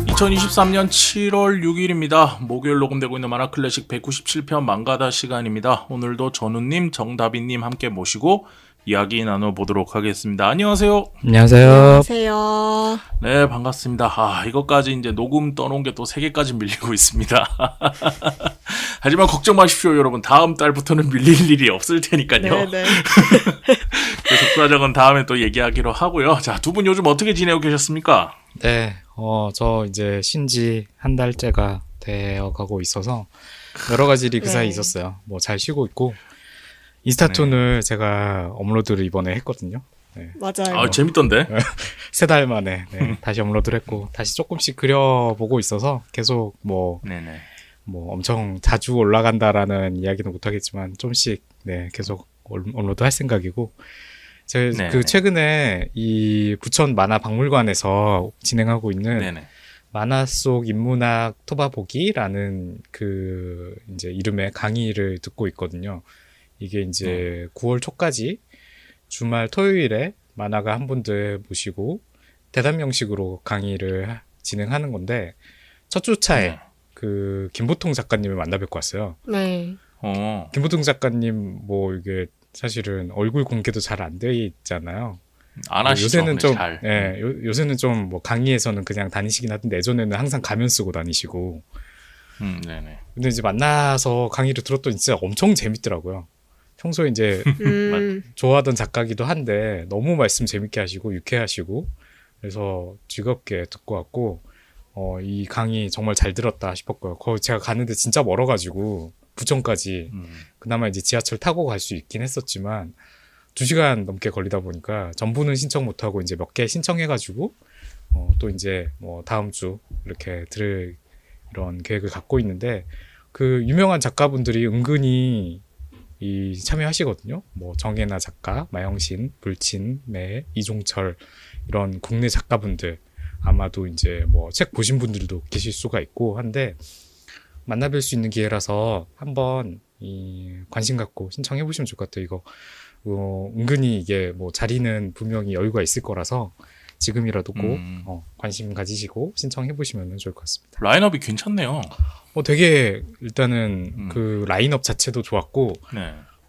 (2023년 7월 6일입니다) 목요일 녹음되고 있는 만화클래식 197편 망가다 시간입니다. 오늘도 전우님, 정다빈님 함께 모시고 이야기 나눠보도록 하겠습니다. 안녕하세요. 안녕하세요. 안녕하세요. 네, 반갑습니다. 이것까지 이제 녹음 떠놓은 게 또 3개까지 밀리고 있습니다. 하지만 걱정 마십시오, 여러분. 다음 달부터는 밀릴 일이 없을 테니까요. 네네. 그 속사정은 다음에 또 얘기하기로 하고요. 자, 두 분 요즘 어떻게 지내고 계셨습니까? 네, 저 이제 쉰지 한 달째가 되어 가고 있어서 여러 가지 일이 그 사이에 있었어요. 뭐 잘 쉬고 있고 인스타툰을 제가 업로드를 이번에 했거든요. 네. 맞아요. 재밌던데? 3달 만에 다시 업로드를 했고 다시 조금씩 그려보고 있어서 계속 뭐 엄청 자주 올라간다라는 이야기는 못하겠지만 좀씩 계속 업로드 할 생각이고 그 최근에 이 부천 만화 박물관에서 진행하고 있는 만화 속 인문학 토바보기라는 그 이제 이름의 강의를 듣고 있거든요. 이게 이제 9월 초까지 주말 토요일에 만화가 한 분들 모시고 대담 형식으로 강의를 진행하는 건데 첫 주차에 그 김보통 작가님을 만나 뵙고 왔어요. 네. 김보통 작가님 뭐 이게 사실은 얼굴 공개도 잘 안 돼 있잖아요. 안 하시죠? 요새는 좀, 잘. 요새는 좀 뭐 강의에서는 그냥 다니시긴 하던데 예전에는 항상 가면 쓰고 다니시고. 네네. 근데 이제 만나서 강의를 들었더니 진짜 엄청 재밌더라고요. 평소에 이제 좋아하던 작가기도 한데 너무 말씀 재밌게 하시고 유쾌하시고 그래서 즐겁게 듣고 왔고 이 강의 정말 잘 들었다 싶었고요. 거기 제가 가는데 진짜 멀어가지고 부천까지 그나마 이제 지하철 타고 갈 수 있긴 했었지만 2시간 넘게 걸리다 보니까 전부는 신청 못하고 이제 몇 개 신청해가지고 또 이제 뭐 다음 주 이렇게 들을 이런 계획을 갖고 있는데 그 유명한 작가분들이 은근히 참여하시거든요. 뭐 정혜나 작가, 마영신, 불친, 매, 이종철 이런 국내 작가분들 아마도 이제 뭐 책 보신 분들도 계실 수가 있고 한데 만나뵐 수 있는 기회라서 한번 관심 갖고 신청해 보시면 좋을 것 같아요. 이거 은근히 이게 뭐 자리는 분명히 여유가 있을 거라서 지금이라도 꼭 관심 가지시고 신청해 보시면 좋을 것 같습니다. 라인업이 괜찮네요. 되게 일단은 그 라인업 자체도 좋았고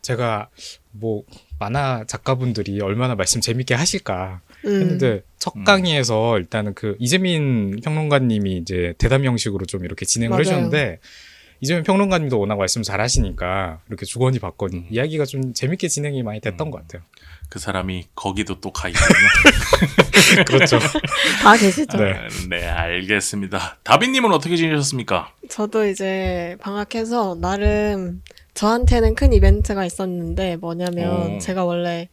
제가 뭐 만화 작가분들이 얼마나 말씀 재밌게 하실까 했는데 첫 강의에서 일단은 그 이재민 평론가님이 이제 대담 형식으로 좀 이렇게 진행을 해주셨는데 이재민 평론가님도 워낙 말씀 잘 하시니까 이렇게 주거니 받거니 이야기가 좀 재밌게 진행이 많이 됐던 것 같아요. 그 사람이 거기도 또 가 있군요. 그렇죠. 다 계시죠. 네, 알겠습니다. 다빈님은 어떻게 지내셨습니까? 저도 이제 방학해서 나름 저한테는 큰 이벤트가 있었는데 뭐냐면 제가 원래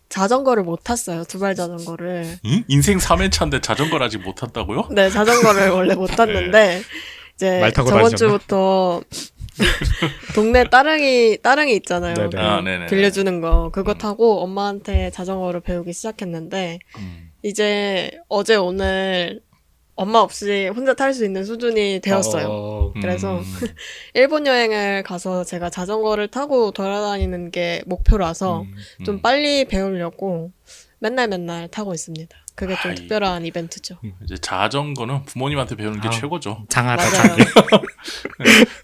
자전거를 못 탔어요. 두발 자전거를. 인생 3회차인데 자전거를 아직 못 탔다고요? 네, 자전거를 원래 못 탔는데 이제 저번 주부터 동네 따릉이 있잖아요. 그 빌려주는 거 그거 타고 엄마한테 자전거를 배우기 시작했는데 이제 어제 오늘 엄마 없이 혼자 탈 수 있는 수준이 되었어요. 그래서 일본 여행을 가서 제가 자전거를 타고 돌아다니는 게 목표라서 좀 빨리 배우려고 맨날 타고 있습니다. 그게 좀 특별한 이벤트죠. 이제 자전거는 부모님한테 배우는 게 최고죠. 장하다.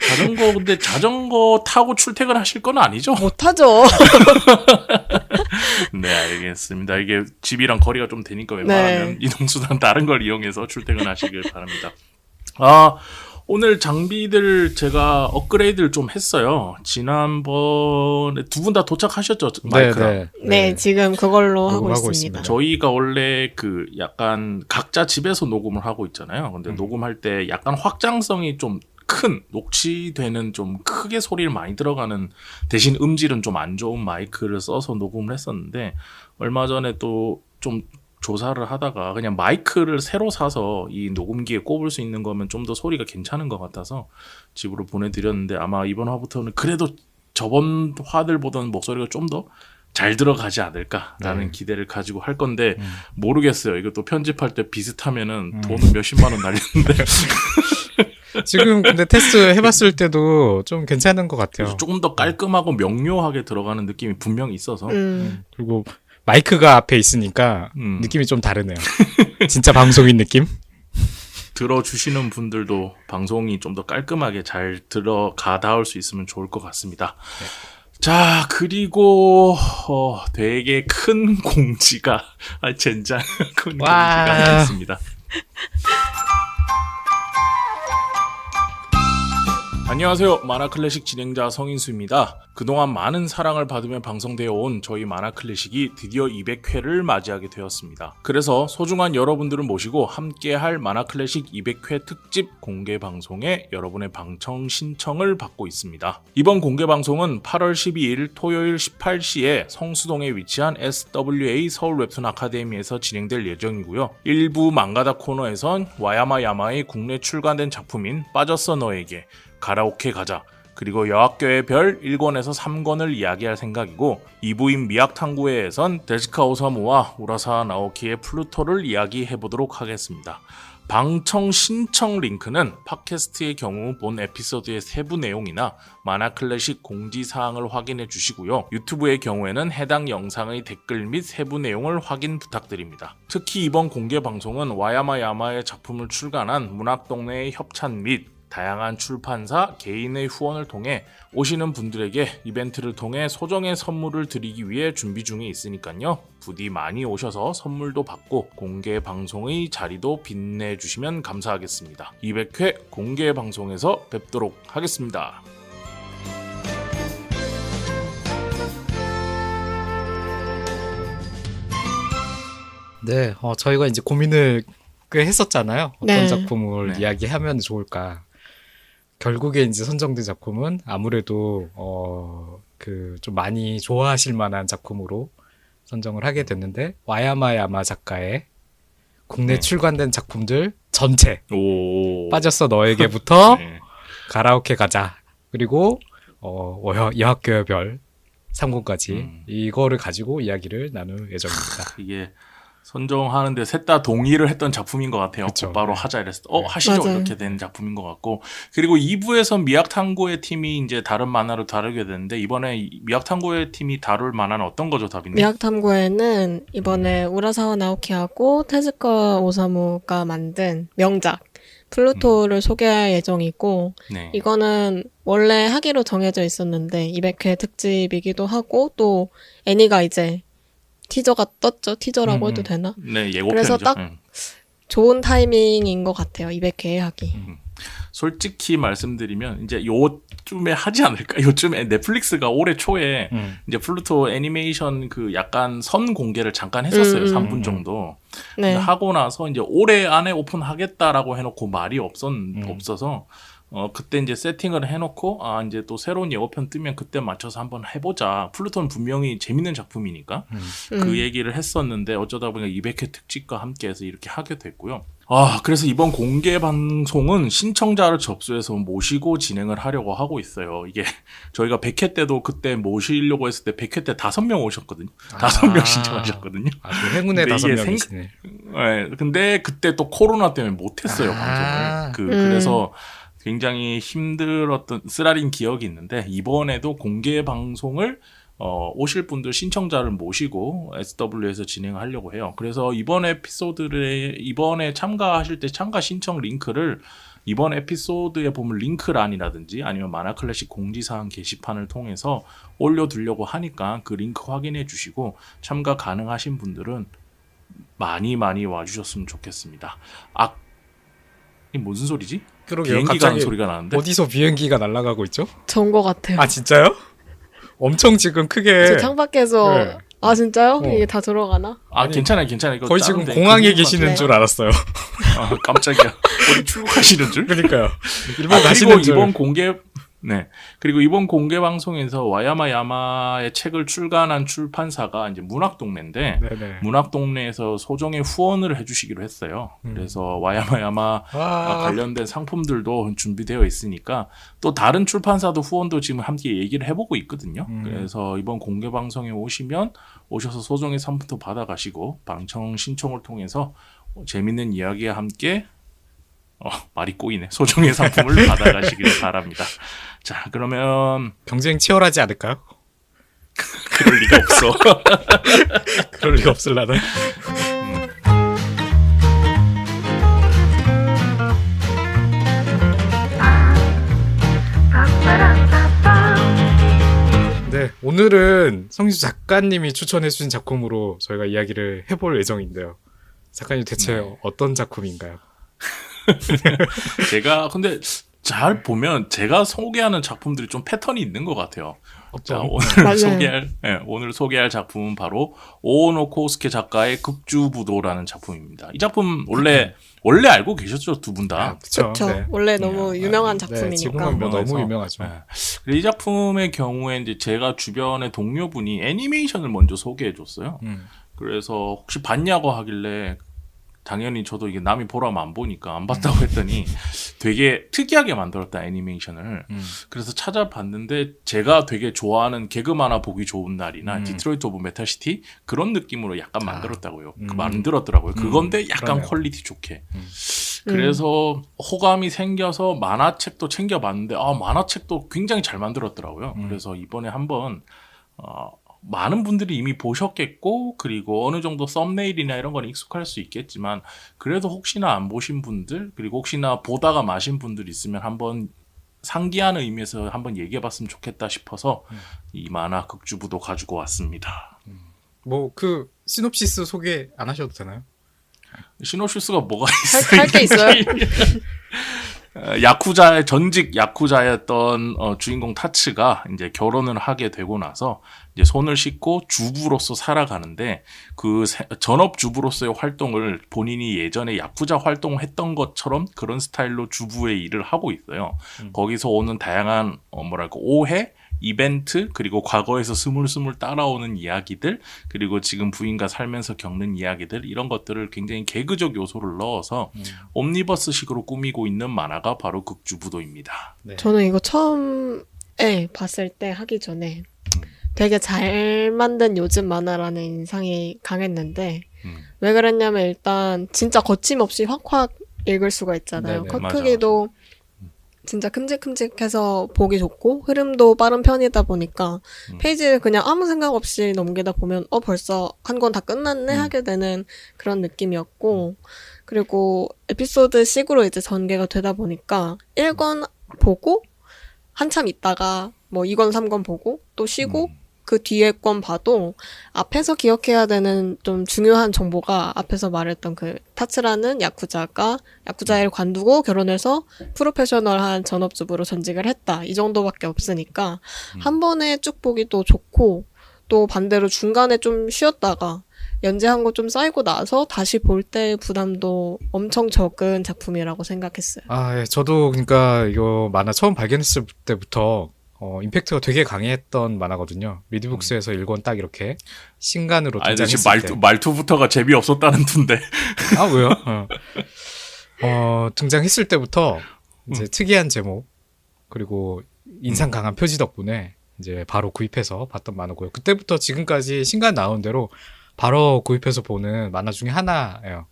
자전거 근데 자전거 타고 출퇴근하실 건 아니죠? 못하죠. 네, 알겠습니다. 이게 집이랑 거리가 좀 되니까 웬만하면 이동수단 다른 걸 이용해서 출퇴근하시길 바랍니다. 오늘 장비들 제가 업그레이드를 좀 했어요. 지난번에 두 분 다 도착하셨죠? 마이크랑. 네, 지금 그걸로 하고 있습니다. 저희가 원래 그 약간 각자 집에서 녹음을 하고 있잖아요. 근데 녹음할 때 약간 확장성이 좀 큰, 녹취되는 좀 크게 소리를 많이 들어가는 대신 음질은 좀 안 좋은 마이크를 써서 녹음을 했었는데 얼마 전에 또 좀 조사를 하다가 그냥 마이크를 새로 사서 이 녹음기에 꼽을 수 있는 거면 좀 더 소리가 괜찮은 것 같아서 집으로 보내드렸는데 아마 이번 화부터는 그래도 저번 화들보다는 목소리가 좀 더 잘 들어가지 않을까라는 기대를 가지고 할 건데 모르겠어요. 이것도 편집할 때 비슷하면은 돈은 몇십만 원 날리는데 지금 근데 테스트 해봤을 때도 좀 괜찮은 것 같아요. 조금 더 깔끔하고 명료하게 들어가는 느낌이 분명히 있어서 그리고 마이크가 앞에 있으니까 느낌이 좀 다르네요. 진짜 방송인 느낌? 들어주시는 분들도 방송이 좀 더 깔끔하게 잘 들어가 닿을 수 있으면 좋을 것 같습니다. 네. 자, 그리고 되게 큰 공지가 젠장 큰 공지가 있습니다. 안녕하세요. 만화클래식 진행자 성인수입니다. 그동안 많은 사랑을 받으며 방송되어 온 저희 만화클래식이 드디어 200회를 맞이하게 되었습니다. 그래서 소중한 여러분들을 모시고 함께할 만화클래식 200회 특집 공개방송에 여러분의 방청 신청을 받고 있습니다. 이번 공개방송은 8월 12일 토요일 18시에 성수동에 위치한 SWA 서울 웹툰 아카데미에서 진행될 예정이고요. 일부 망가다 코너에선 와야마야마의 국내 출간된 작품인 빠졌어 너에게, 가라오케 가자, 그리고 여학교의 별 1권에서 3권을 이야기할 생각이고 2부인 미학탐구회에선 데스카 오사무와 우라사 나오키의 플루토를 이야기해보도록 하겠습니다. 방청 신청 링크는 팟캐스트의 경우 본 에피소드의 세부 내용이나 만화클래식 공지사항을 확인해 주시고요. 유튜브의 경우에는 해당 영상의 댓글 및 세부 내용을 확인 부탁드립니다. 특히 이번 공개 방송은 와야마야마의 작품을 출간한 문학동네의 협찬 및 다양한 출판사, 개인의 후원을 통해 오시는 분들에게 이벤트를 통해 소정의 선물을 드리기 위해 준비 중에 있으니까요. 부디 많이 오셔서 선물도 받고 공개 방송의 자리도 빛내주시면 감사하겠습니다. 200회 공개 방송에서 뵙도록 하겠습니다. 네, 저희가 이제 고민을 꽤 했었잖아요. 어떤 작품을 이야기하면 좋을까. 결국에 이제 선정된 작품은 아무래도 좀 많이 좋아하실 만한 작품으로 선정을 하게 됐는데, 와야마야마 작가의 국내 출간된 작품들 전체, 빠졌어 너에게부터 가라오케 가자, 그리고 여학교의 별 3권까지 이거를 가지고 이야기를 나눌 예정입니다. 이게 선정하는데 셋 다 동의를 했던 작품인 것 같아요. 바로 하자 이랬을 때 하시죠. 맞아요. 이렇게 된 작품인 것 같고, 그리고 2부에서 미학탐구의 팀이 이제 다른 만화로 다루게 되는데, 이번에 미학탐구의 팀이 다룰 만화는 어떤 거죠, 다빈님? 미학탐구에는 이번에 우라사와 나오키하고 테즈카 오사무가 만든 명작 플루토를 소개할 예정이고, 이거는 원래 하기로 정해져 있었는데 200회 특집이기도 하고, 또 애니가 이제 티저가 떴죠. 티저라고 해도 되나? 네, 예고편이죠. 그래서 딱 좋은 타이밍인 것 같아요. 200회 하기. 솔직히 말씀드리면 이제 요쯤에 하지 않을까? 요즘에 넷플릭스가 올해 초에 이제 플루토 애니메이션 그 약간 선 공개를 잠깐 했었어요. 3분 정도. 네. 하고 나서 이제 올해 안에 오픈하겠다라고 해놓고 말이 없어서 그때 이제 세팅을 해놓고, 이제 또 새로운 예고편 뜨면 그때 맞춰서 한번 해보자. 플루토는 분명히 재밌는 작품이니까. 그 얘기를 했었는데, 어쩌다 보니까 200회 특집과 함께해서 이렇게 하게 됐고요. 그래서 이번 공개 방송은 신청자를 접수해서 모시고 진행을 하려고 하고 있어요. 이게 저희가 100회 때도 그때 모시려고 했을 때 100회 때 5명 오셨거든요. 5명 신청하셨거든요. 아주 행운의 5명이시네. 네, 근데 그때 또 코로나 때문에 못했어요, 방송을. 그래서 굉장히 힘들었던 쓰라린 기억이 있는데, 이번에도 공개 방송을 오실 분들 신청자를 모시고 SW에서 진행하려고 해요. 그래서 이번 이번에 참가하실 때 참가 신청 링크를 이번 에피소드에 보면 링크란이라든지 아니면 만화클래식 공지사항 게시판을 통해서 올려두려고 하니까 그 링크 확인해 주시고 참가 가능하신 분들은 많이 와주셨으면 좋겠습니다. 이 무슨 소리지? 비행기 가는 소리가 나는데? 어디서 비행기가 날아가고 있죠? 전거 같아요. 아, 진짜요? 엄청 지금 크게. 저 창밖에서. 네. 아, 진짜요? 이게 다 들어가나? 괜찮아요. 이거 거의 지금 공항에 계시는 줄 알았어요. 깜짝이야. 어디 출국하시는 줄? 그러니까요. 일본 가시는 줄. 그리고 이번 공개 방송에서 와야마야마의 책을 출간한 출판사가 이제 문학동네인데, 문학동네에서 소정의 후원을 해주시기로 했어요. 그래서 와야마야마 관련된 상품들도 준비되어 있으니까 또 다른 출판사도 후원도 지금 함께 얘기를 해보고 있거든요. 그래서 이번 공개 방송에 오셔서 소정의 상품도 받아가시고 방청 신청을 통해서 재밌는 이야기와 함께 말이 꼬이네. 소정의 상품을 받아가시길 바랍니다. 자, 그러면 경쟁 치열하지 않을까요? 그럴 리가 없어. 그럴 리가 없을라나. 네, 오늘은 성희수 작가님이 추천해주신 작품으로 저희가 이야기를 해볼 예정인데요. 작가님 대체 어떤 작품인가요? 제가 근데 잘 보면 제가 소개하는 작품들이 좀 패턴이 있는 것 같아요. 자, 오늘 소개할 작품은 바로 오노 코우스케 작가의 극주부도라는 작품입니다. 이 작품 원래 알고 계셨죠, 두 분 다? 그렇죠. 네. 원래 너무 유명한 작품이니까. 지금은 뭐 너무 유명하죠. 이 작품의 경우에 이제 제가 주변의 동료분이 애니메이션을 먼저 소개해줬어요. 그래서 혹시 봤냐고 하길래 당연히 저도 이게 남이 보라면 안 보니까 안 봤다고 했더니 되게 특이하게 만들었다, 애니메이션을. 그래서 찾아봤는데 제가 되게 좋아하는 개그 만화 보기 좋은 날이나 디트로이트 오브 메탈시티 그런 느낌으로 약간 만들었다고요. 만들었더라고요. 그건데 약간 그러네요. 퀄리티 좋게. 그래서 호감이 생겨서 만화책도 챙겨봤는데 만화책도 굉장히 잘 만들었더라고요. 그래서 이번에 한번 많은 분들이 이미 보셨겠고 그리고 어느 정도 썸네일이나 이런 건 익숙할 수 있겠지만 그래도 혹시나 안 보신 분들 그리고 혹시나 보다가 마신 분들 있으면 한번 상기하는 의미에서 한번 얘기해봤으면 좋겠다 싶어서 이 만화 극주부도 가지고 왔습니다. 뭐 그 시놉시스 소개 안 하셔도 되나요? 시놉시스가 뭐가 있어요? 할 게 있어요? 전직 야쿠자였던 주인공 타츠가 이제 결혼을 하게 되고 나서 이제 손을 씻고 주부로서 살아가는데 그 전업 주부로서의 활동을 본인이 예전에 야쿠자 활동을 했던 것처럼 그런 스타일로 주부의 일을 하고 있어요. 거기서 오는 다양한 오해, 이벤트, 그리고 과거에서 스물스물 따라오는 이야기들, 그리고 지금 부인과 살면서 겪는 이야기들, 이런 것들을 굉장히 개그적 요소를 넣어서 옴니버스식으로 꾸미고 있는 만화가 바로 극주부도입니다. 네. 저는 이거 처음에 봤을 때 하기 전에 되게 잘 만든 요즘 만화라는 인상이 강했는데 왜 그랬냐면 일단 진짜 거침없이 확확 읽을 수가 있잖아요. 컷 크기도 진짜 큼직큼직해서 보기 좋고 흐름도 빠른 편이다 보니까 페이지를 그냥 아무 생각 없이 넘기다 보면 벌써 한 권 다 끝났네 하게 되는 그런 느낌이었고 그리고 에피소드식으로 이제 전개가 되다 보니까 1권 보고 한참 있다가 뭐 2권 3권 보고 또 쉬고 그 뒤에 건 봐도 앞에서 기억해야 되는 좀 중요한 정보가 앞에서 말했던 그 타츠라는 야쿠자가 야쿠자를 관두고 결혼해서 프로페셔널한 전업주부로 전직을 했다. 이 정도밖에 없으니까 한 번에 쭉 보기도 좋고 또 반대로 중간에 좀 쉬었다가 연재한 거 좀 쌓이고 나서 다시 볼 때 부담도 엄청 적은 작품이라고 생각했어요. 예. 저도 그러니까 이거 만화 처음 발견했을 때부터 임팩트가 되게 강했던 만화거든요. 미드북스에서 1권 딱 이렇게 신간으로 등장했을 때. 말투부터가 재미없었다는 둔데. 왜요? 등장했을 때부터 이제 특이한 제목 그리고 인상 강한 표지 덕분에 이제 바로 구입해서 봤던 만화고요. 그때부터 지금까지 신간 나온 대로 바로 구입해서 보는 만화 중에 하나예요.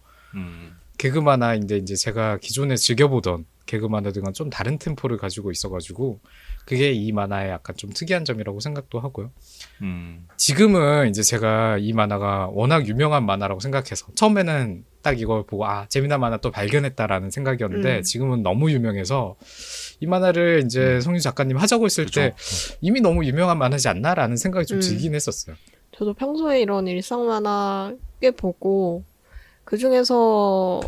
개그 만화인데 이제 제가 기존에 즐겨보던 개그 만화들과는 좀 다른 템포를 가지고 있어가지고 그게 이 만화의 약간 좀 특이한 점이라고 생각도 하고요. 지금은 이제 제가 이 만화가 워낙 유명한 만화라고 생각해서 처음에는 딱 이걸 보고 재미난 만화 또 발견했다라는 생각이었는데 지금은 너무 유명해서 이 만화를 이제 성유 작가님 하자고 했을 때 이미 너무 유명한 만화지 않나라는 생각이 좀 들긴 했었어요. 저도 평소에 이런 일상 만화 꽤 보고 그 중에서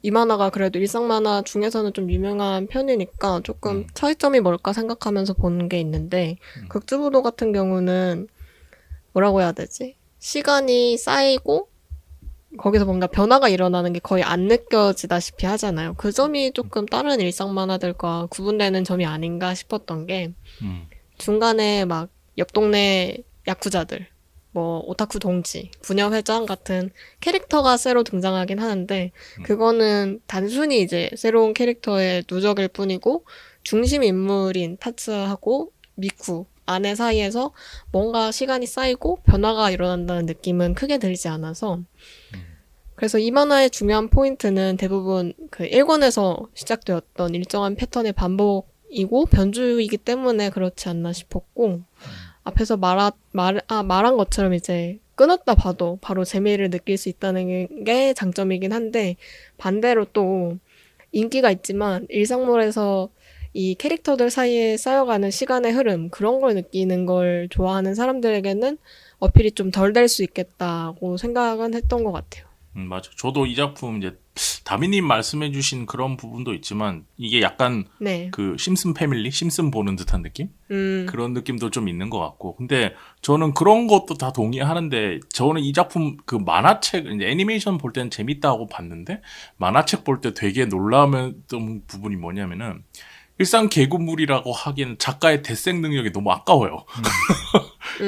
이 만화가 그래도 일상 만화 중에서는 좀 유명한 편이니까 조금 차이점이 뭘까 생각하면서 보는 게 있는데 극주부도 같은 경우는 뭐라고 해야 되지? 시간이 쌓이고 거기서 뭔가 변화가 일어나는 게 거의 안 느껴지다시피 하잖아요. 그 점이 조금 다른 일상 만화들과 구분되는 점이 아닌가 싶었던 게 중간에 막 옆 동네 야쿠자들 뭐 오타쿠 동지, 부녀회장 같은 캐릭터가 새로 등장하긴 하는데 그거는 단순히 이제 새로운 캐릭터의 누적일 뿐이고 중심 인물인 타츠하고 미쿠 아내 사이에서 뭔가 시간이 쌓이고 변화가 일어난다는 느낌은 크게 들지 않아서 그래서 이 만화의 중요한 포인트는 대부분 그 1권에서 시작되었던 일정한 패턴의 반복이고 변주이기 때문에 그렇지 않나 싶었고 앞에서 말한 것처럼 이제 끊었다 봐도 바로 재미를 느낄 수 있다는 게 장점이긴 한데, 반대로 또 인기가 있지만 일상물에서 이 캐릭터들 사이에 쌓여가는 시간의 흐름, 그런 걸 느끼는 걸 좋아하는 사람들에게는 어필이 좀 덜 될 수 있겠다고 생각은 했던 것 같아요. 맞아. 저도 이 작품 이제 다미님 말씀해주신 그런 부분도 있지만 이게 약간 네. 그 심슨 패밀리, 심슨 보는 듯한 느낌? 그런 느낌도 좀 있는 것 같고. 근데 저는 그런 것도 다 동의하는데 저는 이 작품 그 만화책, 이제 애니메이션 볼 때는 재밌다고 봤는데 만화책 볼 때 되게 놀라웠던 부분이 뭐냐면은 일상 개구물이라고 하기에는 작가의 대생 능력이 너무 아까워요.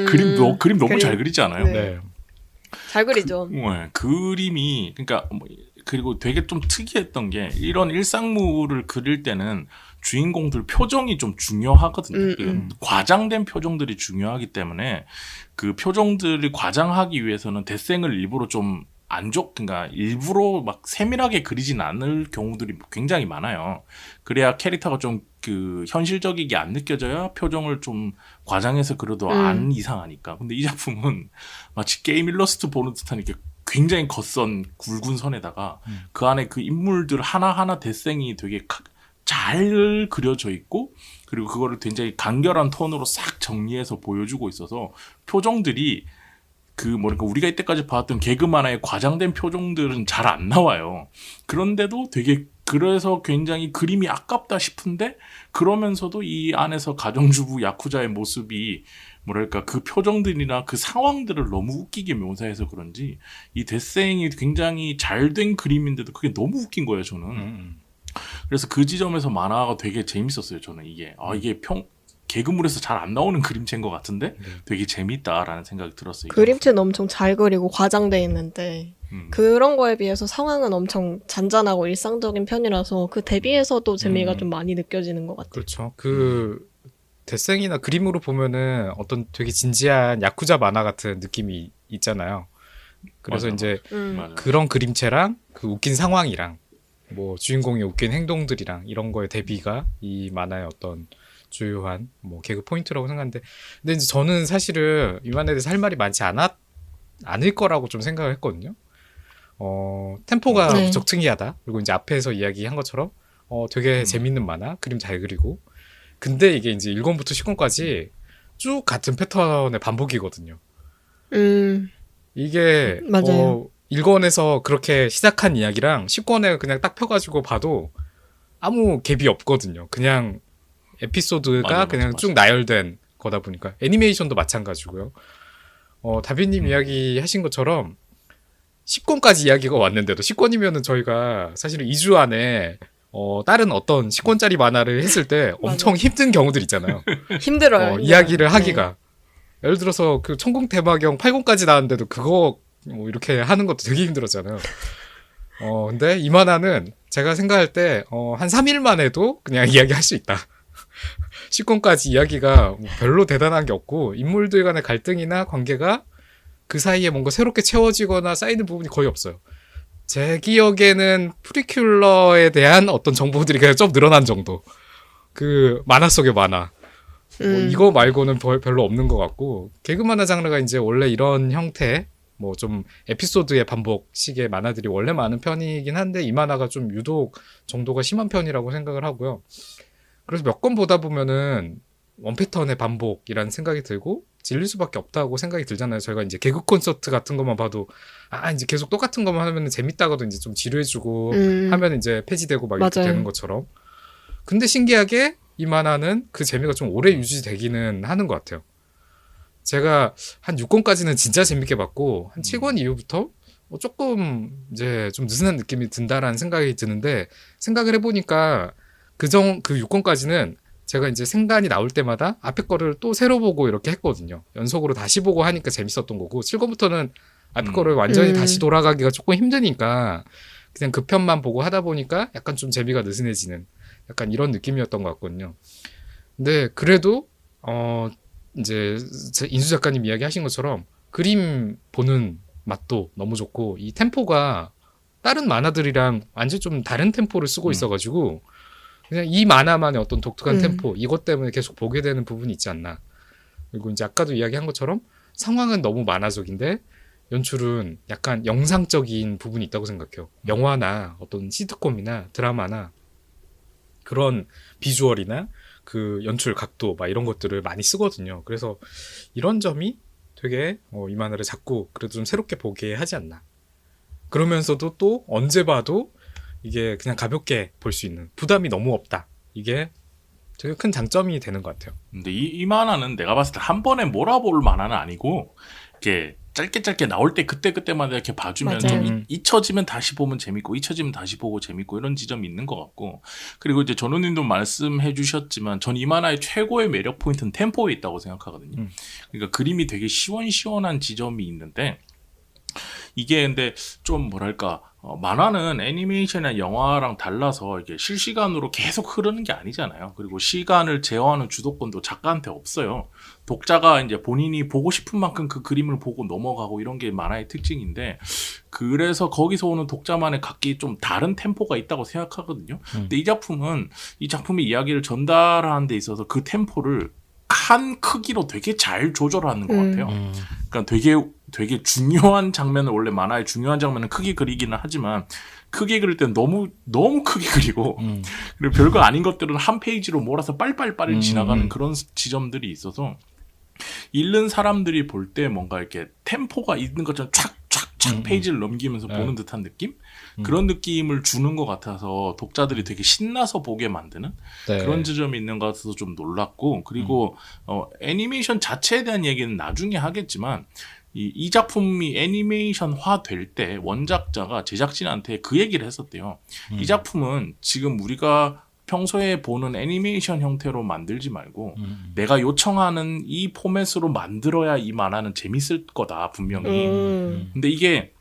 그림 너무 잘 그리지 않아요? 네. 잘 그리죠. 그림이 그러니까 그리고 되게 좀 특이했던 게 이런 일상물을 그릴 때는 주인공들 표정이 좀 중요하거든요. 과장된 표정들이 중요하기 때문에 그 표정들을 과장하기 위해서는 대생을 일부러 좀 그러니까 일부러 막 세밀하게 그리진 않을 경우들이 굉장히 많아요. 그래야 캐릭터가 좀 그 현실적이게 안 느껴져야 표정을 좀 과장해서 그려도 안 이상하니까. 근데 이 작품은 마치 게임 일러스트 보는 듯한 이렇게 굉장히 겉선 굵은 선에다가 그 안에 그 인물들 하나하나 대생이 되게 잘 그려져 있고, 그리고 그거를 굉장히 간결한 톤으로 싹 정리해서 보여주고 있어서 표정들이 뭐랄까 우리가 이때까지 봤던 개그 만화의 과장된 표정들은 잘 안 나와요. 그런데도 되게 그래서 굉장히 그림이 아깝다 싶은데, 그러면서도 이 안에서 가정주부 야쿠자의 모습이 뭐랄까 그 표정들이나 그 상황들을 너무 웃기게 묘사해서 그런지 이 데생이 굉장히 잘 된 그림인데도 그게 너무 웃긴 거예요, 저는. 그래서 그 지점에서 만화가 되게 재밌었어요, 저는. 이게 이게 개그물에서 잘 안 나오는 그림체인 것 같은데 되게 재밌다라는 생각이 들었어요. 그림체는 엄청 잘 그리고 과장돼 있는데 그런 거에 비해서 상황은 엄청 잔잔하고 일상적인 편이라서 그 대비해서도 재미가 좀 많이 느껴지는 것 같아요. 그렇죠. 그 데생이나 그림으로 보면은 어떤 되게 진지한 야쿠자 만화 같은 느낌이 있잖아요. 그래서 맞아, 이제 맞아. 그런 그림체랑 그 웃긴 상황이랑 뭐 주인공의 웃긴 행동들이랑 이런 거의 대비가 이 만화의 어떤 주요한 뭐 개그 포인트라고 생각하는데, 근데 이제 저는 사실은 이 만화에 대해서 할 말이 많지 않을 거라고 좀 생각을 했거든요. 템포가 네. 무척 특이하다. 그리고 이제 앞에서 이야기한 것처럼 되게 재밌는 만화, 그림 잘 그리고. 근데 이게 이제 1권부터 10권까지 쭉 같은 패턴의 반복이거든요. 이게 맞아요. 1권에서 그렇게 시작한 이야기랑 10권에 그냥 딱 펴가지고 봐도 아무 갭이 없거든요. 그냥 에피소드가 그냥 쭉 나열된 거다 보니까. 애니메이션도 마찬가지고요. 다비님 이야기 하신 것처럼 10권까지 이야기가 왔는데도 10권이면은 저희가 사실은 2주 안에 다른 어떤 10권짜리 만화를 했을 때 엄청 힘든 경우들 있잖아요. 힘들어요. 이야기를 하기가. 예를 들어서 그 천궁대마경 8권까지 나왔는데도 그거 뭐 이렇게 하는 것도 되게 힘들었잖아요. 근데 이 만화는 제가 생각할 때 한 3일만 해도 그냥 이야기할 수 있다. 10권까지 이야기가 별로 대단한 게 없고 인물들 간의 갈등이나 관계가 그 사이에 뭔가 새롭게 채워지거나 쌓이는 부분이 거의 없어요. 제 기억에는 프리큘러에 대한 어떤 정보들이 그냥 좀 늘어난 정도. 그 만화 속의 만화. 뭐 이거 말고는 별로 없는 것 같고, 개그 만화 장르가 이제 원래 이런 형태, 뭐 좀 에피소드의 반복식의 만화들이 원래 많은 편이긴 한데 이 만화가 좀 유독 정도가 심한 편이라고 생각을 하고요. 그래서 몇 권 보다 보면은 원 패턴의 반복이라는 생각이 들고 질릴 수밖에 없다고 생각이 들잖아요. 저희가 이제 개그 콘서트 같은 것만 봐도 이제 계속 똑같은 것만 하면 재밌다가도 이제 좀 지루해지고 하면 이제 폐지되고 막 이렇게 되는 것처럼. 근데 신기하게 이 만화는 그 재미가 좀 오래 유지되기는 하는 것 같아요. 제가 한 6권까지는 진짜 재밌게 봤고 한 7권 이후부터 조금 이제 좀 느슨한 느낌이 든다라는 생각이 드는데, 생각을 해보니까 그 6권까지는 제가 이제 생간이 나올 때마다 앞에 거를 또 새로 보고 이렇게 했거든요. 연속으로 다시 보고 하니까 재밌었던 거고, 7권부터는 앞에 거를 완전히 다시 돌아가기가 조금 힘드니까 그냥 그 편만 보고 하다 보니까 약간 좀 재미가 느슨해지는 약간 이런 느낌이었던 것 같거든요. 근데 그래도 이제 인수 작가님 이야기하신 것처럼 그림 보는 맛도 너무 좋고, 이 템포가 다른 만화들이랑 완전 좀 다른 템포를 쓰고 있어가지고 그냥 이 만화만의 어떤 독특한 템포, 이것 때문에 계속 보게 되는 부분이 있지 않나. 그리고 이제 아까도 이야기한 것처럼 상황은 너무 만화적인데 연출은 약간 영상적인 부분이 있다고 생각해요. 영화나 어떤 시트콤이나 드라마나 그런 비주얼이나 그 연출 각도 막 이런 것들을 많이 쓰거든요. 그래서 이런 점이 되게 이 만화를 자꾸 그래도 좀 새롭게 보게 하지 않나. 그러면서도 또 언제 봐도 이게 그냥 가볍게 볼 수 있는 부담이 너무 없다. 이게 되게 큰 장점이 되는 것 같아요. 근데 이 만화는 내가 봤을 때 한 번에 몰아볼 만화는 아니고 이렇게 짧게 나올 때 그때마다 이렇게 봐주면 맞아요. 좀 잊혀지면 다시 보면 재밌고 잊혀지면 다시 보고 재밌고 이런 지점이 있는 것 같고, 그리고 이제 전우님도 말씀해 주셨지만 전 이 만화의 최고의 매력 포인트는 템포에 있다고 생각하거든요. 그러니까 그림이 되게 시원시원한 지점이 있는데 이게 근데 좀 뭐랄까 만화는 애니메이션이나 영화랑 달라서 이게 실시간으로 계속 흐르는 게 아니잖아요. 그리고 시간을 제어하는 주도권도 작가한테 없어요. 독자가 이제 본인이 보고 싶은 만큼 그 그림을 보고 넘어가고 이런 게 만화의 특징인데, 그래서 거기서 오는 독자만의 각기 좀 다른 템포가 있다고 생각하거든요. 근데 이 작품이 이야기를 전달하는 데 있어서 그 템포를 한 크기로 되게 잘 조절하는 것 같아요. 그러니까 되게 중요한 장면을, 원래 만화의 중요한 장면은 크게 그리기는 하지만 크게 그릴 때는 너무 크게 그리고 그리고 별거 아닌 것들은 한 페이지로 몰아서 빨리 지나가는 그런 지점들이 있어서 읽는 사람들이 볼 때 뭔가 이렇게 템포가 있는 것처럼 촥 페이지를 넘기면서 보는 듯한 느낌? 그런 느낌을 주는 것 같아서 독자들이 되게 신나서 보게 만드는 그런 지점이 있는 것 같아서 좀 놀랐고, 그리고 애니메이션 자체에 대한 얘기는 나중에 하겠지만 이 작품이 애니메이션화 될 때 원작자가 제작진한테 그 얘기를 했었대요. 이 작품은 지금 우리가 평소에 보는 애니메이션 형태로 만들지 말고 내가 요청하는 이 포맷으로 만들어야 이 만화는 재밌을 거다, 분명히. 근데 이게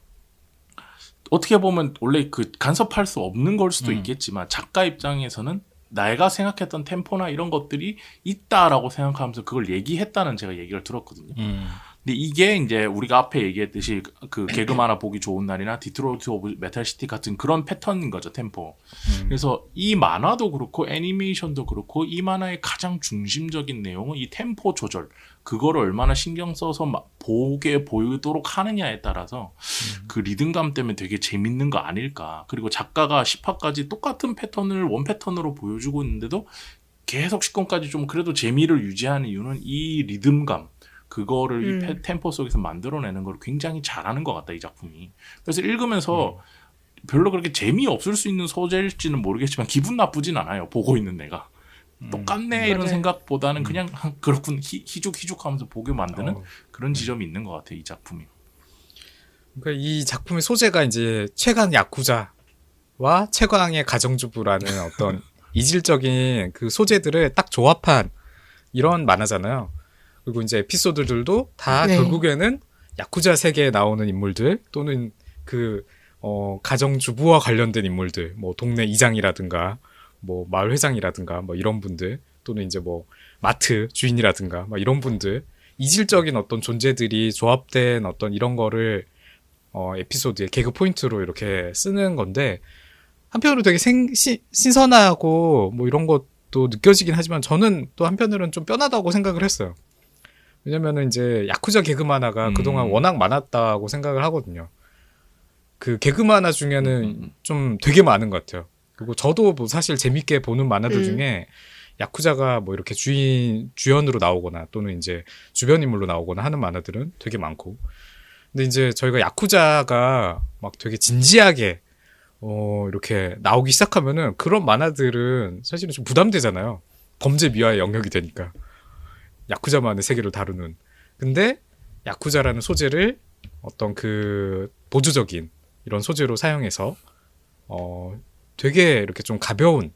어떻게 보면 원래 그 간섭할 수 없는 걸 수도 있겠지만 작가 입장에서는 내가 생각했던 템포나 이런 것들이 있다라고 생각하면서 그걸 얘기했다는 제가 얘기를 들었거든요. 근데 이게 이제 우리가 앞에 얘기했듯이 그 개그 만화 보기 좋은 날이나 디트로이트 오브 메탈시티 같은 그런 패턴인 거죠, 템포. 그래서 이 만화도 그렇고 애니메이션도 그렇고 이 만화의 가장 중심적인 내용은 이 템포 조절, 그거를 얼마나 신경 써서 보게 보이도록 하느냐에 따라서 그 리듬감 때문에 되게 재밌는 거 아닐까. 그리고 작가가 10화까지 똑같은 패턴을 원 패턴으로 보여주고 있는데도 계속 10권까지 좀 그래도 재미를 유지하는 이유는 이 리듬감, 그거를 이 템포 속에서 만들어내는 걸 굉장히 잘하는 것 같다, 이 작품이. 그래서 읽으면서 별로 그렇게 재미없을 수 있는 소재일지는 모르겠지만 기분 나쁘진 않아요, 보고 있는 내가. 똑같네 이런 생각보다는 그냥 그렇군, 희죽희죽하면서 보게 만드는 그런 지점이 있는 것 같아요, 이 작품이. 그러니까 이 작품의 소재가 이제 최강 야쿠자와 최강의 가정주부라는 어떤 이질적인 그 소재들을 딱 조합한 이런 만화잖아요. 그리고 이제 에피소드들도 다 결국에는 야쿠자 세계에 나오는 인물들 또는 그 가정주부와 관련된 인물들, 뭐 동네 이장이라든가 뭐 마을 회장이라든가 뭐 이런 분들, 또는 이제 뭐 마트 주인이라든가 뭐 이런 분들, 이질적인 어떤 존재들이 조합된 어떤 이런 거를 에피소드에 개그 포인트로 이렇게 쓰는 건데, 한편으로 되게 신선하고 뭐 이런 것도 느껴지긴 하지만 저는 또 한편으로는 좀 뼈나다고 생각을 했어요. 왜냐면은 이제 야쿠자 개그 만화가 그동안 워낙 많았다고 생각을 하거든요. 그 개그 만화 중에는 좀 되게 많은 것 같아요. 그리고 저도 뭐 사실 재밌게 보는 만화들 중에 야쿠자가 뭐 이렇게 주연으로 나오거나 또는 이제 주변 인물로 나오거나 하는 만화들은 되게 많고. 근데 이제 저희가 야쿠자가 막 되게 진지하게 이렇게 나오기 시작하면은 그런 만화들은 사실은 좀 부담되잖아요. 범죄 미화의 영역이 되니까. 야쿠자만의 세계를 다루는. 근데 야쿠자라는 소재를 어떤 그 보조적인 이런 소재로 사용해서 되게 이렇게 좀 가벼운,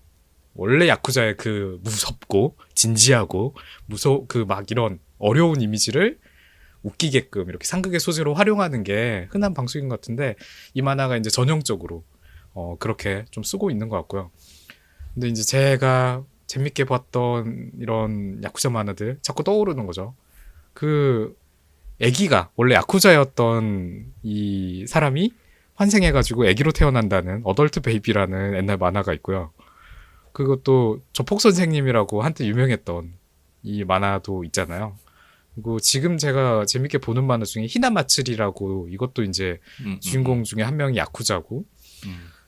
원래 야쿠자의 그 무섭고 진지하고 그 막 이런 어려운 이미지를 웃기게끔 이렇게 상극의 소재로 활용하는 게 흔한 방식인 것 같은데, 이 만화가 이제 전형적으로 그렇게 좀 쓰고 있는 것 같고요. 근데 이제 제가 재밌게 봤던 이런 야쿠자 만화들 자꾸 떠오르는 거죠. 그 애기가 원래 야쿠자였던 이 사람이 환생해가지고 애기로 태어난다는 어덜트 베이비라는 옛날 만화가 있고요. 그것도 조폭 선생님이라고 한때 유명했던 이 만화도 있잖아요. 그리고 지금 제가 재밌게 보는 만화 중에 히나마츠리라고 이것도 이제 주인공 중에 한 명이 야쿠자고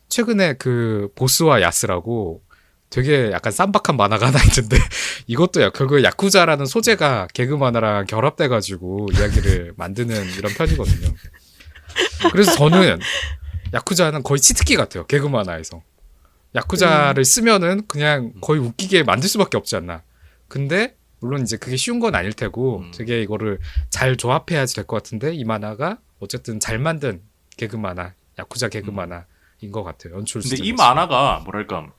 최근에 그 보스와 야스라고 되게 약간 쌈박한 만화가 하나 있는데 이것도 결국 야쿠자라는 소재가 개그 만화랑 결합돼가지고 이야기를 만드는 이런 편이거든요. 그래서 저는 야쿠자는 거의 치트키 같아요. 개그 만화에서. 야쿠자를 쓰면은 그냥 거의 웃기게 만들 수밖에 없지 않나. 근데 물론 이제 그게 쉬운 건 아닐 테고 되게 이거를 잘 조합해야지 될 것 같은데 이 만화가 어쨌든 잘 만든 개그 만화, 야쿠자 개그 만화인 것 같아요. 연출 근데 이 만화가 뭐랄까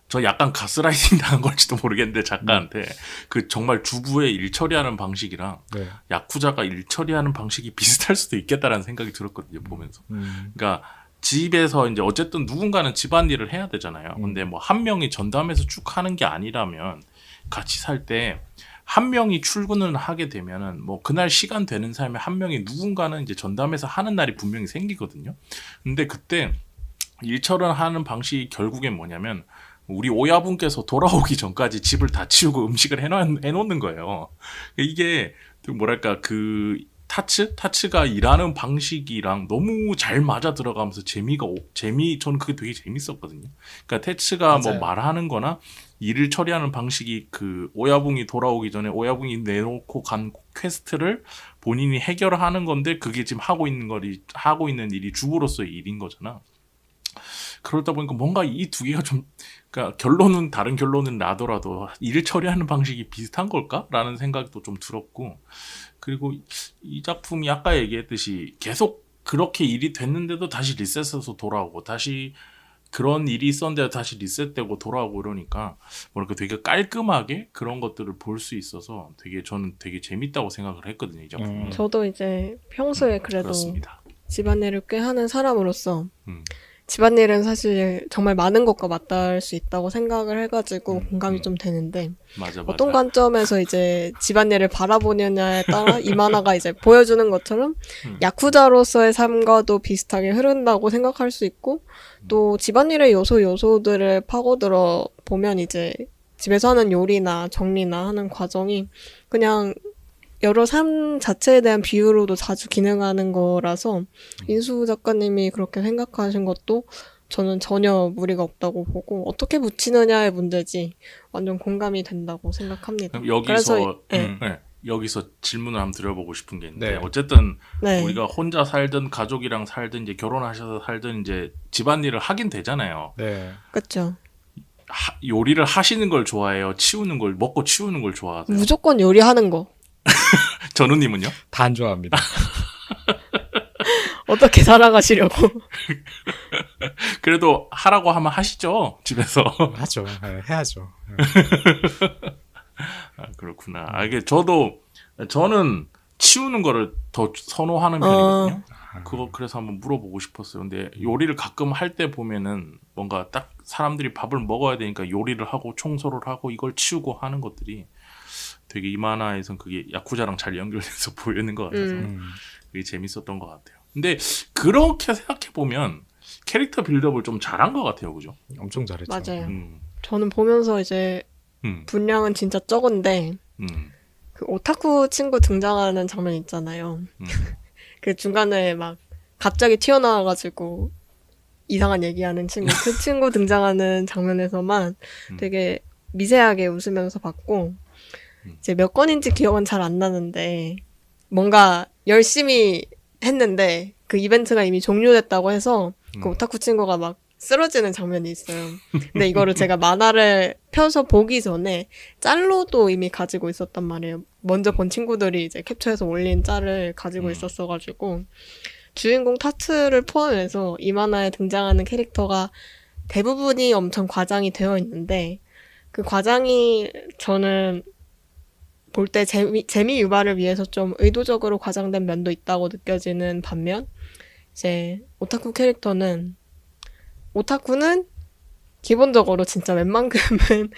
저 약간 가스라이팅 당한 걸지도 모르겠는데 작가한테 그 정말 주부의 일 처리하는 방식이랑 네. 야쿠자가 일 처리하는 방식이 비슷할 수도 있겠다라는 생각이 들었거든요 보면서. 그러니까 집에서 이제 어쨌든 누군가는 집안일을 해야 되잖아요. 근데 뭐 한 명이 전담해서 쭉 하는 게 아니라면 같이 살 때 한 명이 출근을 하게 되면은 뭐 그날 시간 되는 사람이 한 명이 누군가는 이제 전담해서 하는 날이 분명히 생기거든요. 근데 그때 일처리를 하는 방식이 결국엔 뭐냐면 우리 오야분께서 돌아오기 전까지 집을 다 치우고 음식을 해놓는 거예요. 이게 뭐랄까 그 타츠가 일하는 방식이랑 너무 잘 맞아 들어가면서 저는 그게 되게 재밌었거든요. 그러니까 타츠가 뭐 말하는 거나 일을 처리하는 방식이 그 오야붕이 돌아오기 전에 오야붕이 내놓고 간 퀘스트를 본인이 해결하는 건데 그게 지금 하고 있는 일이 주부로서의 일인 거잖아. 그러다 보니까 뭔가 이 두 개가 좀, 그러니까 다른 결론은 나더라도 일을 처리하는 방식이 비슷한 걸까? 라는 생각도 좀 들었고, 그리고 이 작품이 아까 얘기했듯이 계속 그렇게 일이 됐는데도 다시 리셋해서 돌아오고, 다시 그런 일이 있었는데 다시 리셋되고 돌아오고 이러니까, 뭐랄까 되게 깔끔하게 그런 것들을 볼 수 있어서 저는 되게 재밌다고 생각을 했거든요, 이 작품. 저도 이제 평소에 그래도 그렇습니다. 집안일을 꽤 하는 사람으로서, 집안일은 사실 정말 많은 것과 맞닿을 수 있다고 생각을 해가지고 공감이 좀 되는데 맞아. 어떤 관점에서 이제 집안일을 바라보느냐에 따라 이 만화가 이제 보여주는 것처럼 야쿠자로서의 삶과도 비슷하게 흐른다고 생각할 수 있고 또 집안일의 요소들을 파고들어 보면 이제 집에서 하는 요리나 정리나 하는 과정이 그냥 여러 삶 자체에 대한 비유로도 자주 기능하는 거라서 인수 작가님이 그렇게 생각하신 것도 저는 전혀 무리가 없다고 보고 어떻게 붙이느냐의 문제지 완전 공감이 된다고 생각합니다. 그럼 여기서 질문을 한번 드려보고 싶은 게 있는데 어쨌든 우리가 혼자 살든 가족이랑 살든 이제 결혼하셔서 살든 이제 집안일을 하긴 되잖아요. 네. 그렇죠. 요리를 하시는 걸 좋아해요? 먹고 치우는 걸 좋아하세요? 무조건 요리하는 거. 전우님은요? 다 안 좋아합니다. 어떻게 살아가시려고? 그래도 하라고 하면 하시죠, 집에서. 하죠. 네, 해야죠. 아, 그렇구나. 이게 저는 치우는 거를 더 선호하는 편이거든요. 그래서 한번 물어보고 싶었어요. 근데 요리를 가끔 할 때 보면은 뭔가 딱 사람들이 밥을 먹어야 되니까 요리를 하고 청소를 하고 이걸 치우고 하는 것들이 되게 이 만화에선 그게 야쿠자랑 잘 연결돼서 보이는 것 같아서 그게 재밌었던 것 같아요. 근데 그렇게 생각해보면 캐릭터 빌드업을 좀 잘한 것 같아요. 그죠? 엄청 잘했죠. 맞아요. 저는 보면서 이제 분량은 진짜 적은데 그 오타쿠 친구 등장하는 장면 있잖아요. 그 중간에 막 갑자기 튀어나와가지고 이상한 얘기하는 친구 그 친구 등장하는 장면에서만 되게 미세하게 웃으면서 봤고 이제 몇 건인지 기억은 잘 안 나는데 뭔가 열심히 했는데 그 이벤트가 이미 종료됐다고 해서 그 오타쿠 친구가 막 쓰러지는 장면이 있어요. 근데 이거를 제가 만화를 펴서 보기 전에 짤로도 이미 가지고 있었단 말이에요. 먼저 본 친구들이 이제 캡처해서 올린 짤을 가지고 있었어가지고 주인공 타츠를 포함해서 이 만화에 등장하는 캐릭터가 대부분이 엄청 과장이 되어 있는데 그 과장이 저는 볼 때 재미 유발을 위해서 좀 의도적으로 과장된 면도 있다고 느껴지는 반면 이제 오타쿠는 기본적으로 진짜 웬만큼은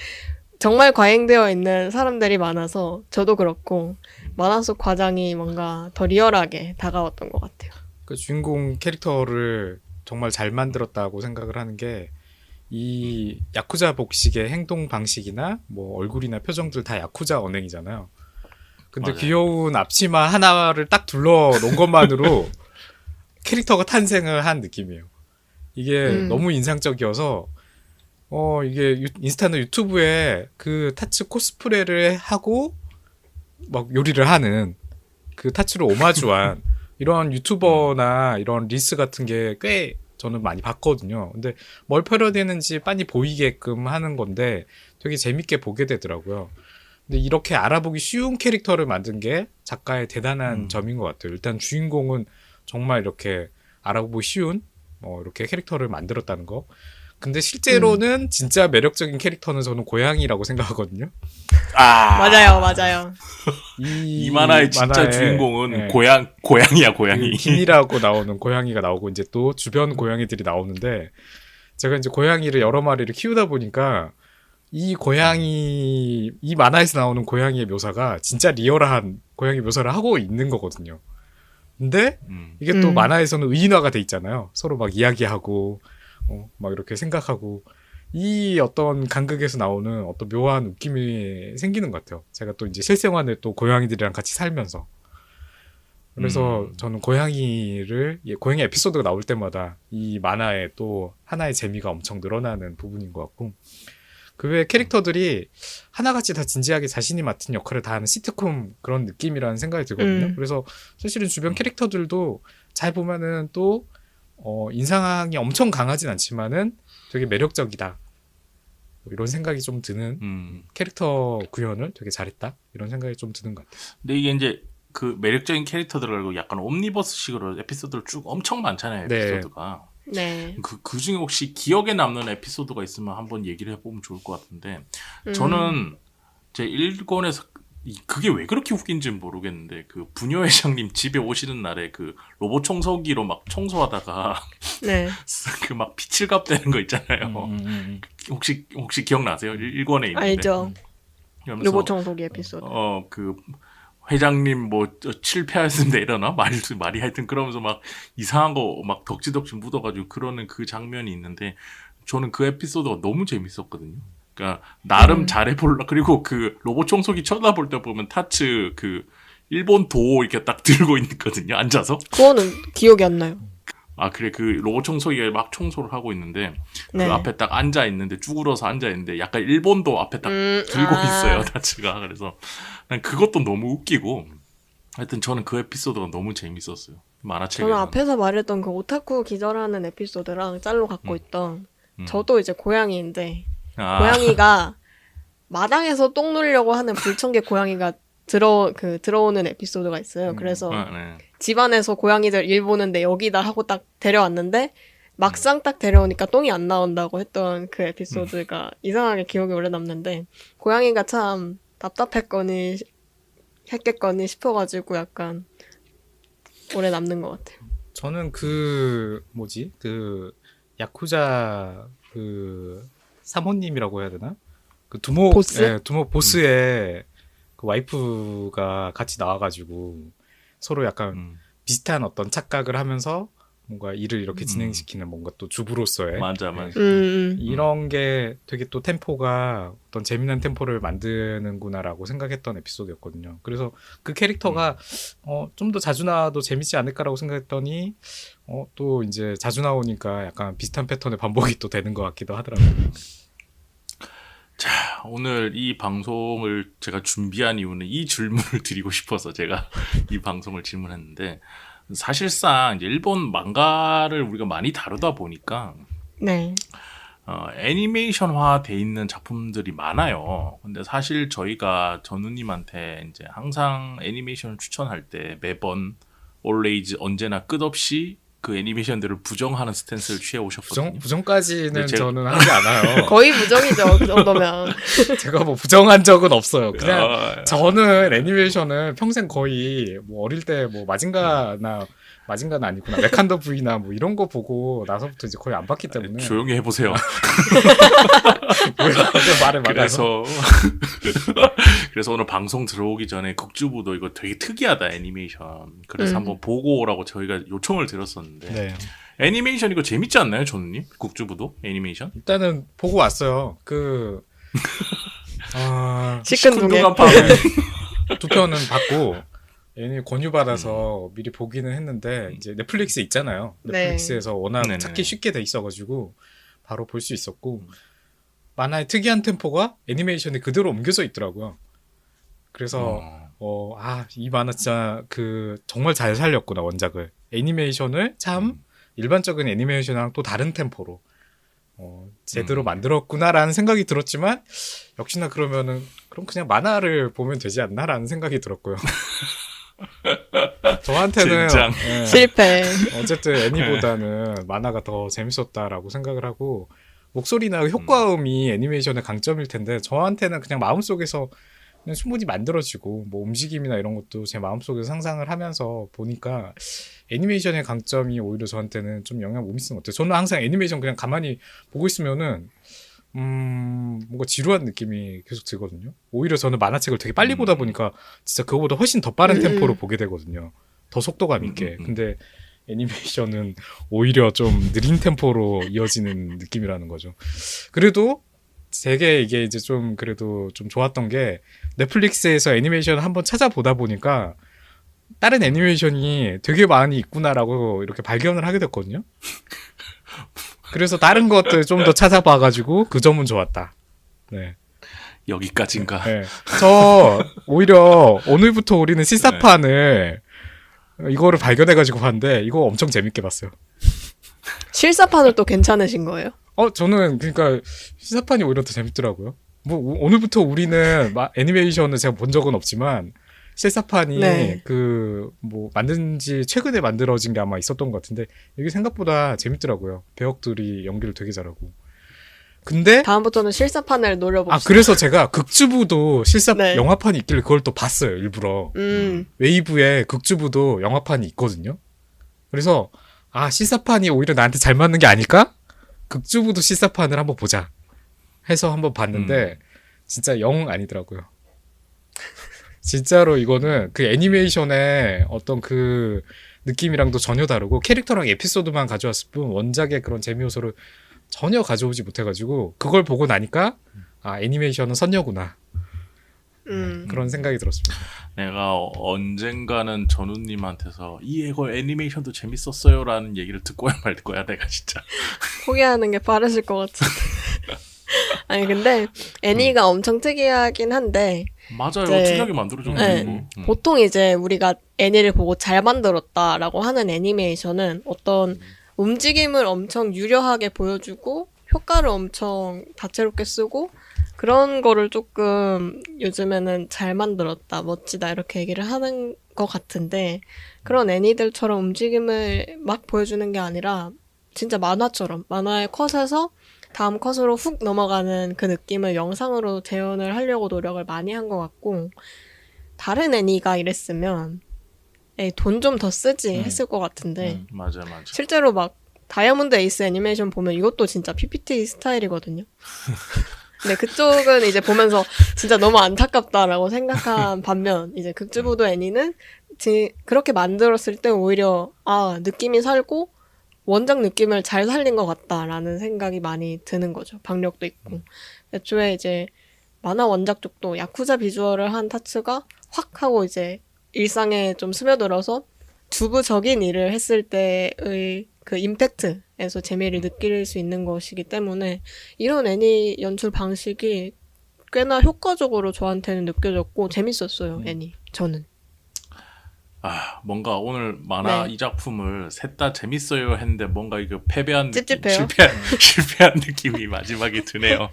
정말 과잉되어 있는 사람들이 많아서 저도 그렇고 만화 속 과장이 뭔가 더 리얼하게 다가왔던 것 같아요. 그 주인공 캐릭터를 정말 잘 만들었다고 생각을 하는 게 이 야쿠자 복식의 행동 방식이나 뭐 얼굴이나 표정들 다 야쿠자 언행이잖아요. 근데 맞아요. 귀여운 앞치마 하나를 딱 둘러놓은 것만으로 캐릭터가 탄생을 한 느낌이에요. 이게 너무 인상적이어서 이게 인스타나 유튜브에 그 타츠 코스프레를 하고 막 요리를 하는 그 타츠를 오마주한 이런 유튜버나 이런 릴스 같은 게 꽤 저는 많이 봤거든요. 근데 뭘 패러디했는지 빤히 보이게끔 하는 건데 되게 재밌게 보게 되더라고요. 근데 이렇게 알아보기 쉬운 캐릭터를 만든 게 작가의 대단한 점인 것 같아요. 일단 주인공은 정말 이렇게 알아보기 쉬운 이렇게 캐릭터를 만들었다는 거. 근데 실제로는 진짜 매력적인 캐릭터는 저는 고양이라고 생각하거든요. 맞아요. 이 만화의 진짜 주인공은 네. 고양이야, 고양이. 그 김이라고 나오는 고양이가 나오고 이제 또 주변 고양이들이 나오는데 제가 이제 고양이를 여러 마리를 키우다 보니까 이 만화에서 나오는 고양이의 묘사가 진짜 리얼한 고양이 묘사를 하고 있는 거거든요. 근데 이게 또 만화에서는 의인화가 돼 있잖아요. 서로 막 이야기하고 막 이렇게 생각하고 이 어떤 간극에서 나오는 어떤 묘한 웃김이 생기는 것 같아요. 제가 또 이제 실생활에 또 고양이들이랑 같이 살면서 그래서 저는 고양이 에피소드가 나올 때마다 이 만화에 또 하나의 재미가 엄청 늘어나는 부분인 것 같고 그 외에 캐릭터들이 하나같이 다 진지하게 자신이 맡은 역할을 다 하는 시트콤 그런 느낌이라는 생각이 들거든요. 그래서 사실은 주변 캐릭터들도 잘 보면은 또 인상이 엄청 강하진 않지만은 되게 매력적이다. 뭐 이런 생각이 좀 드는 캐릭터 구현을 되게 잘했다. 이런 생각이 좀 드는 것 같아요. 근데 이게 이제 그 매력적인 캐릭터들을 알고 약간 옴니버스식으로 에피소드를 쭉 엄청 많잖아요. 에피소드가. 네. 그 중에 혹시 기억에 남는 에피소드가 있으면 한번 얘기를 해보면 좋을 것 같은데 저는 제 1권에서 그게 왜 그렇게 웃긴지는 모르겠는데 그 부녀 회장님 집에 오시는 날에 그 로봇 청소기로 막 청소하다가 네. 그 막 피칠갑 되는 거 있잖아요. 혹시 기억나세요? 1권에 있는데. 알죠. 그러면서 로봇 청소기 에피소드. 그 회장님 뭐 실패하였습니다 이러나 말이 하여튼 그러면서 막 이상한 거 막 덕지덕지 묻어가지고 그러는 그 장면이 있는데 저는 그 에피소드가 너무 재밌었거든요. 그러니까 나름 잘해볼라. 그리고 그 로봇 청소기 쳐다볼 때 보면 타츠 그 일본 도 이렇게 딱 들고 있거든요. 앉아서. 그거는 기억이 안 나요. 그래 그 로봇 청소기가 막 청소를 하고 있는데 네. 그 앞에 딱 앉아 있는데 쭈그러서 앉아 있는데 약간 일본도 앞에 딱 들고 있어요. 타츠가. 그래서 난 그것도 너무 웃기고 하여튼 저는 그 에피소드가 너무 재밌었어요. 만화책에서. 저는 앞에서 말했던 그 오타쿠 기절하는 에피소드랑 짤로 갖고 있던 저도 이제 고양이인데 고양이가 마당에서 똥 누려고 하는 불청객 고양이가 들어오는 에피소드가 있어요. 그래서 네. 집안에서 고양이들 일 보는데 여기다 하고 딱 데려왔는데 막상 딱 데려오니까 똥이 안 나온다고 했던 그 에피소드가 이상하게 기억에 오래 남는데 고양이가 참 답답했겠거니 싶어가지고 약간 오래 남는 것 같아요. 저는 그 야쿠자 그 사모님이라고 해야 되나? 그 보스? 예, 두목 보스의 그 와이프가 같이 나와가지고 서로 약간 비슷한 어떤 착각을 하면서 뭔가 일을 이렇게 진행시키는 뭔가 또 주부로서의 맞아. 이런 게 되게 또 템포가 어떤 재미난 템포를 만드는구나라고 생각했던 에피소드였거든요. 그래서 그 캐릭터가 좀 더 자주 나와도 재밌지 않을까라고 생각했더니 또 이제 자주 나오니까 약간 비슷한 패턴의 반복이 또 되는 것 같기도 하더라고요. 자, 오늘 이 방송을 제가 준비한 이유는 이 질문을 드리고 싶어서 제가 이 방송을 질문했는데 사실상 이제 일본 망가를 우리가 많이 다루다 보니까 네. 애니메이션화 돼 있는 작품들이 많아요. 근데 사실 저희가 전우님한테 이제 항상 애니메이션을 추천할 때 매번 always 언제나 끝없이 그 애니메이션들을 부정하는 스탠스를 취해 오셨거든요. 부정까지는 저는 하지 않아요. 거의 부정이죠. 그 정도면. 제가 뭐 부정한 적은 없어요. 그냥 저는 애니메이션을 평생 거의 뭐 어릴 때 뭐 마징가는 아니구나. 메칸더 V나 뭐 이런 거 보고 나서부터 이제 거의 안 봤기 때문에. 조용히 해보세요. 말을 많아서. 그래서 오늘 방송 들어오기 전에 국주부도 이거 되게 특이하다 애니메이션. 그래서 한번 보고 오라고 저희가 요청을 드렸었는데. 네. 애니메이션 이거 재밌지 않나요, 전우님? 국주부도 애니메이션? 일단은 보고 왔어요. 시큰둥해. 두 편은 봤고 얘는 권유 받아서 미리 보기는 했는데 이제 넷플릭스 있잖아요. 넷플릭스에서 워낙 네네. 찾기 쉽게 돼 있어가지고 바로 볼 수 있었고 만화의 특이한 템포가 애니메이션에 그대로 옮겨져 있더라고요. 그래서 이 만화 진짜 정말 잘 살렸구나 원작을. 애니메이션을 참 일반적인 애니메이션이랑 또 다른 템포로 제대로 만들었구나라는 생각이 들었지만 역시나 그럼 그냥 만화를 보면 되지 않나라는 생각이 들었고요. 저한테는 실패. 어쨌든 애니보다는 만화가 더 재밌었다라고 생각을 하고 목소리나 효과음이 애니메이션의 강점일 텐데 저한테는 그냥 마음속에서 그냥 충분히 만들어지고 뭐 움직임이나 이런 것도 제 마음속에서 상상을 하면서 보니까 애니메이션의 강점이 오히려 저한테는 좀 영향을 못 미치는 것 같아요. 저는 항상 애니메이션 그냥 가만히 보고 있으면은 뭔가 지루한 느낌이 계속 들거든요. 오히려 저는 만화책을 되게 빨리 보다 보니까 진짜 그거보다 훨씬 더 빠른 템포로 보게 되거든요. 더 속도감 있게. 근데 애니메이션은 오히려 좀 느린 템포로 이어지는 느낌이라는 거죠. 그래도 되게 이게 이제 좀 그래도 좀 좋았던 게 넷플릭스에서 애니메이션을 한번 찾아보다 보니까 다른 애니메이션이 되게 많이 있구나라고 이렇게 발견을 하게 됐거든요. 그래서 다른 것들 좀 더 찾아봐가지고 그 점은 좋았다. 네. 여기까지인가? 네. 저 오히려 오늘부터 우리는 실사판을 이거를 발견해가지고 봤는데 이거 엄청 재밌게 봤어요. 실사판은 또 괜찮으신 거예요? 저는 그러니까 실사판이 오히려 더 재밌더라고요. 뭐 오늘부터 우리는 애니메이션을 제가 본 적은 없지만 실사판이 뭐 최근에 만들어진 게 아마 있었던 것 같은데 이게 생각보다 재밌더라고요. 배역들이 연기를 되게 잘하고. 근데 다음부터는 실사판을 노려봅시다. 그래서 제가 극주부도 영화판이 있길래 그걸 또 봤어요. 일부러. 웨이브에 극주부도 영화판이 있거든요. 그래서 실사판이 오히려 나한테 잘 맞는 게 아닐까? 극주부도 실사판을 한번 보자 해서 한번 봤는데 진짜 영 아니더라고요. 진짜로 이거는 그 애니메이션의 어떤 그 느낌이랑도 전혀 다르고 캐릭터랑 에피소드만 가져왔을 뿐 원작의 그런 재미 요소를 전혀 가져오지 못해가지고 그걸 보고 나니까 애니메이션은 선녀구나. 그런 생각이 들었습니다. 내가 언젠가는 전우님한테서 이거 애니메이션도 재밌었어요라는 얘기를 듣고야 말 거야 내가 진짜. 포기하는 게 빠르실 것 같은데. 아니 근데 애니가 엄청 특이하긴 한데 맞아요. 특이하게 만들어졌는 거. 보통 이제 우리가 애니를 보고 잘 만들었다라고 하는 애니메이션은 어떤 움직임을 엄청 유려하게 보여주고 효과를 엄청 다채롭게 쓰고 그런 거를 조금 요즘에는 잘 만들었다, 멋지다 이렇게 얘기를 하는 것 같은데 그런 애니들처럼 움직임을 막 보여주는 게 아니라 진짜 만화처럼 만화의 컷에서 다음 컷으로 훅 넘어가는 그 느낌을 영상으로 재현을 하려고 노력을 많이 한 것 같고 다른 애니가 이랬으면 돈 좀 더 쓰지 했을 것 같은데 맞아. 실제로 막 다이아몬드 에이스 애니메이션 보면 이것도 진짜 PPT 스타일이거든요. 근데 그쪽은 이제 보면서 진짜 너무 안타깝다라고 생각한 반면 이제 극주부도 애니는 그렇게 만들었을 때 오히려 느낌이 살고 원작 느낌을 잘 살린 것 같다라는 생각이 많이 드는 거죠. 박력도 있고. 애초에 이제 만화 원작 쪽도 야쿠자 비주얼을 한 타츠가 확 하고 이제 일상에 좀 스며들어서 두부적인 일을 했을 때의 그 임팩트에서 재미를 느낄 수 있는 것이기 때문에 이런 애니 연출 방식이 꽤나 효과적으로 저한테는 느껴졌고 재밌었어요. 애니. 저는. 뭔가 오늘 만화 이 작품을 셋 다 재밌어요 했는데 뭔가 이거 패배한 찝찝해요? 실패한 느낌이 마지막에 드네요.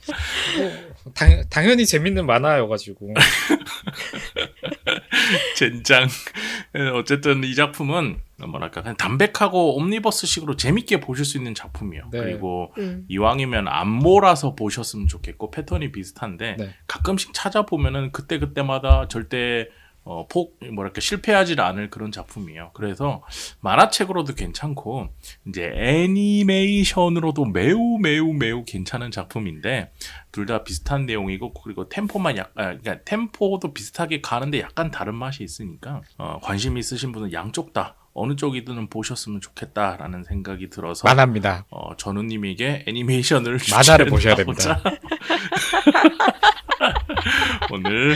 당연히 재밌는 만화여가지고. 젠장. 어쨌든 이 작품은 뭐랄까 그냥 담백하고 옴니버스식으로 재밌게 보실 수 있는 작품이에요. 네. 그리고 이왕이면 안 몰아서 보셨으면 좋겠고 패턴이 비슷한데 가끔씩 찾아보면은 그때마다 절대 실패하지 않을 그런 작품이에요. 그래서 만화책으로도 괜찮고 이제 애니메이션으로도 매우 괜찮은 작품인데 둘 다 비슷한 내용이고 그리고 템포만 그러니까 템포도 비슷하게 가는데 약간 다른 맛이 있으니까 관심 있으신 분은 양쪽 다 어느 쪽이든 보셨으면 좋겠다라는 생각이 들어서 만화입니다. 전우님에게 애니메이션을 만화를 보셔야 됩니다. 오늘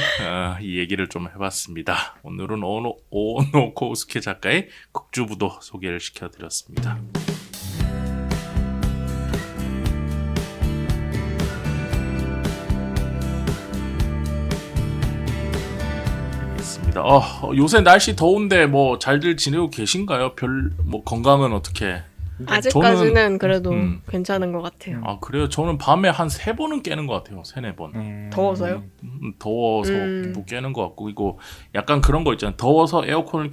이 얘기를 좀 해봤습니다. 오늘은 오노 코우스케 작가의 극주부도 소개를 시켜드렸습니다. 요새 날씨 더운데 뭐 잘들 지내고 계신가요? 뭐 건강은 어떻게? 아직까지는 그래도 괜찮은 것 같아요. 아 그래요? 저는 밤에 한 3번은 깨는 것 같아요. 3-4번. 더워서요? 더워서 뭐 깨는 것 같고 이거 약간 그런 거 있잖아요. 더워서 에어컨을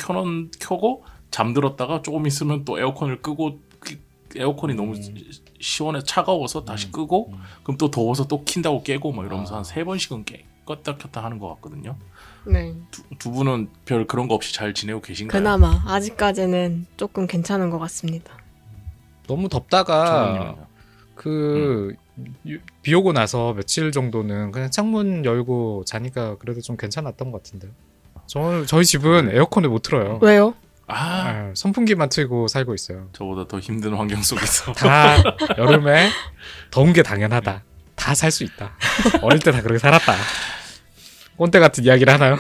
켜고 잠들었다가 조금 있으면 또 에어컨을 끄고 에어컨이 너무 시원해 차가워서 다시 끄고 그럼 또 더워서 또 킨다고 깨고 뭐 이러면서 한 3번씩은 껐다 켰다 하는 것 같거든요. 네. 두 분은 별 그런 거 없이 잘 지내고 계신가요? 그나마 아직까지는 조금 괜찮은 것 같습니다. 너무 덥다가 비 오고 나서 며칠 정도는 그냥 창문 열고 자니까 그래도 좀 괜찮았던 것 같은데요. 저희 집은 에어컨을 못 틀어요. 왜요? 선풍기만 틀고 살고 있어요. 저보다 더 힘든 환경 속에서 다 여름에 더운 게 당연하다. 다 살 수 있다. 어릴 때 다 그렇게 살았다. 꼰대 같은 이야기를 하나요?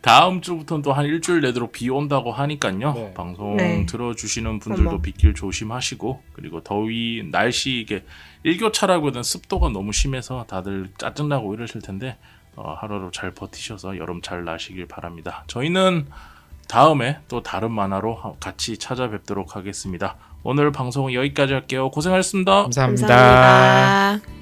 다음 주부터는 또 한 일주일 내도록 비 온다고 하니까요. 네. 방송 들어주시는 분들도 빗길 조심하시고 그리고 더위 날씨 이게 일교차라고 해야 습도가 너무 심해서 다들 짜증나고 이러실 텐데 하루하루 잘 버티셔서 여름 잘 나시길 바랍니다. 저희는 다음에 또 다른 만화로 같이 찾아뵙도록 하겠습니다. 오늘 방송은 여기까지 할게요. 고생하셨습니다. 감사합니다. 감사합니다.